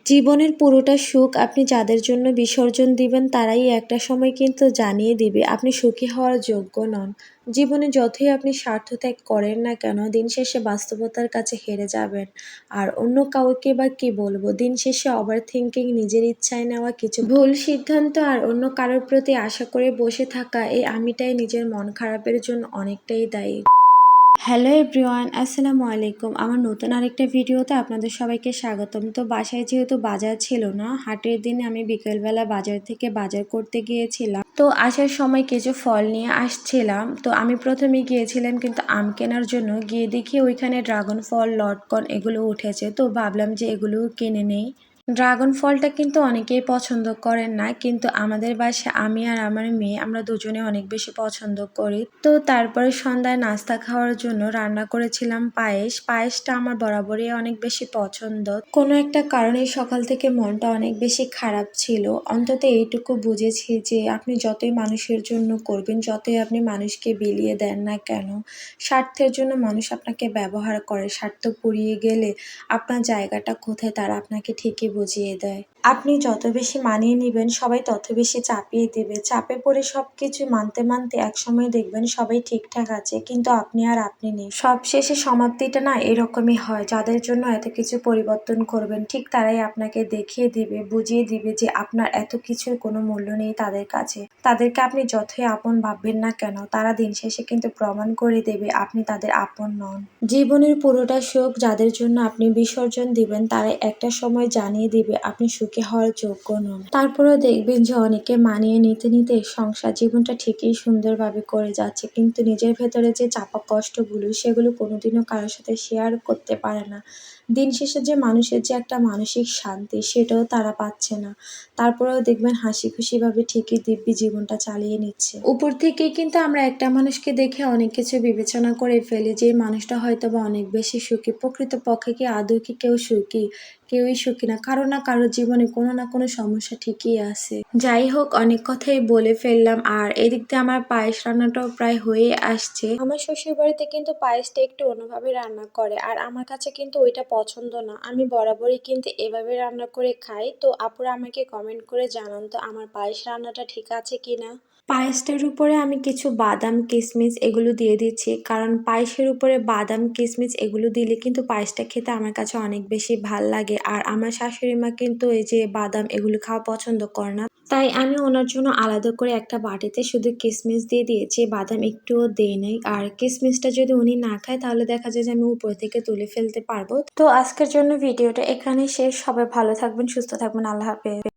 জীবনের পুরোটা সুখ আপনি যাদের জন্য বিসর্জন দিবেন তারাই একটা সময় কিন্তু জানিয়ে দিবে আপনি সুখী হওয়ার যোগ্য নন। জীবনে যতই আপনি স্বার্থত্যাগ করেন না কেন দিন শেষে বাস্তবতার কাছে হেরে যাবেন। আর অন্য কাউকে বা কি বলবো, দিন শেষে ওভার থিঙ্কিং, নিজের ইচ্ছায় নেওয়া কিছু ভুল সিদ্ধান্ত আর অন্য কারোর প্রতি আশা করে বসে থাকা, এই আমিটাই নিজের মন খারাপের জন্য অনেকটাই দায়ী। হ্যালো এভরিওয়ান, আসসালামু আলাইকুম। আমার নতুন আরেকটা ভিডিওতে আপনাদের সবাইকে স্বাগতম। তো বাসায় যেহেতু বাজার ছিল না, হাটের দিনে আমি বিকেলবেলা বাজার থেকে বাজার করতে গিয়েছিলাম। তো আসার সময় কিছু ফল নিয়ে আসছিলাম। তো আমি প্রথমে গিয়েছিলাম কিন্তু আম কেনার জন্য, গিয়ে দেখি ওইখানে ড্রাগন ফল, লটকন এগুলো উঠেছে। তো ভাবলাম যে এগুলো কিনে নেই। ড্রাগন ফলটা কিন্তু অনেকেই পছন্দ করেন না, কিন্তু আমাদের বাসায় আমি আর আমার মেয়ে আমরা দুজনে অনেক বেশি পছন্দ করি। তো তারপরে সন্ধ্যায় নাস্তা খাওয়ার জন্য রান্না করেছিলাম পায়েস। পায়েসটা আমার বরাবরই অনেক বেশি পছন্দ। কোনো একটা কারণে সকাল থেকে মনটা অনেক বেশি খারাপ ছিল। অন্তত এইটুকু বুঝেছি যে আপনি যতই মানুষের জন্য করবেন, যতই আপনি মানুষকে বিলিয়ে দেন না কেন, স্বার্থের জন্য মানুষ আপনাকে ব্যবহার করে। স্বার্থ ফুরিয়ে গেলে আপনার জায়গাটা কোথায় তারা আপনাকে ঠিকই বুঝিয়ে দেয়। আপনি যত বেশি মানিয়ে নিবেন সবাই তত বেশি চাপিয়ে দিবে। চাপে পড়ে সবকিছু মানতে মানতে একসময় দেখবেন সবাই ঠিকঠাক আছে, কিন্তু আপনি আর আপনি নেই। সবশেষে সমাপ্তিটা না এরকমই হয়। যাদের জন্য এত কিছু পরিবর্তন করবেন ঠিক তারাই আপনাকে দেখিয়ে দিবে, বুঝিয়ে দিবে যে আপনার এত কিছুর কোনো মূল্য নেই তাদের কাছে। তাদেরকে আপনি যতই আপন ভাববেন না কেন, তারা দিন শেষে কিন্তু প্রমাণ করে দেবে আপনি তাদের আপন নন। জীবনের পুরোটা সুখ যাদের জন্য আপনি বিসর্জন দিবেন তারাই একটা সময় জানিয়ে দিবে আপনি সুখী হওয়ার যোগ্য নন। তারপরেও দেখবেন যে অনেকে মানিয়ে নিতে নিতে সংসার জীবনটা ঠিকই সুন্দরভাবে করে যাচ্ছে, কিন্তু নিজের ভেতরে যে চাপা কষ্টগুলো সেগুলো কোনোদিনও কারোর সাথে শেয়ার করতে পারে না। দিন শেষে যে মানুষের যে একটা মানসিক শান্তি সেটাও তারা পাচ্ছে না। তারপরেও দেখবেন হাসি খুশিভাবে ঠিকই দিব্যি জীবনটা চালিয়ে নিচ্ছে। উপর থেকেই কিন্তু আমরা একটা মানুষকে দেখে অনেক কিছু বিবেচনা করে ফেলি যে এই মানুষটা হয়তো বা অনেক বেশি সুখী। প্রকৃতপক্ষে কি আদৌ কি কেউ সুখী? কেউই সুখী না। কারো না কারো জীবনে কোনো না কোনো সমস্যা ঠিকই আছে। যাই হোক, অনেক কথাই বলে ফেললাম। আর এদিক দিয়ে আমার পায়েস রান্নাটাও প্রায় হয়ে আসছে। আমার শ্বশুর বাড়িতে কিন্তু পায়েসটা একটু অন্যভাবে রান্না করে, আর আমার কাছে কিন্তু ওইটা পছন্দ না। আমি বরাবরই কিন্তু এভাবে রান্না করে খাই। তো আপুরা আমাকে কমেন্ট করে জানান তো আমার পায়েস রান্নাটা ঠিক আছে কিনা। পায়েসটার উপরে আমি কিছু বাদাম, কিশমিশ এগুলো দিয়ে দিচ্ছি, কারণ পায়েসের উপরে বাদাম, কিশমিশ এগুলো দিলে কিন্তু পায়েসটা খেতে আমার কাছে অনেক বেশি ভাল লাগে। আর আমার শাশুড়ি মা কিন্তু এই যে বাদাম এগুলো খাওয়া পছন্দ করে না, তাই আমি ওনার জন্য আলাদা করে একটা বাটিতে শুধু কিশমিশ দিয়ে দিয়েছি, বাদাম একটুও দেই নাই। আর কিশমিশটা যদি উনি না খায় তাহলে দেখা যায় যে আমি উপর থেকে তুলে ফেলতে পারবো। তো আজকের জন্য ভিডিওটা এখানে শেষ। সবাই ভালো থাকবেন, সুস্থ থাকবেন। আল্লাহ হাফেজ।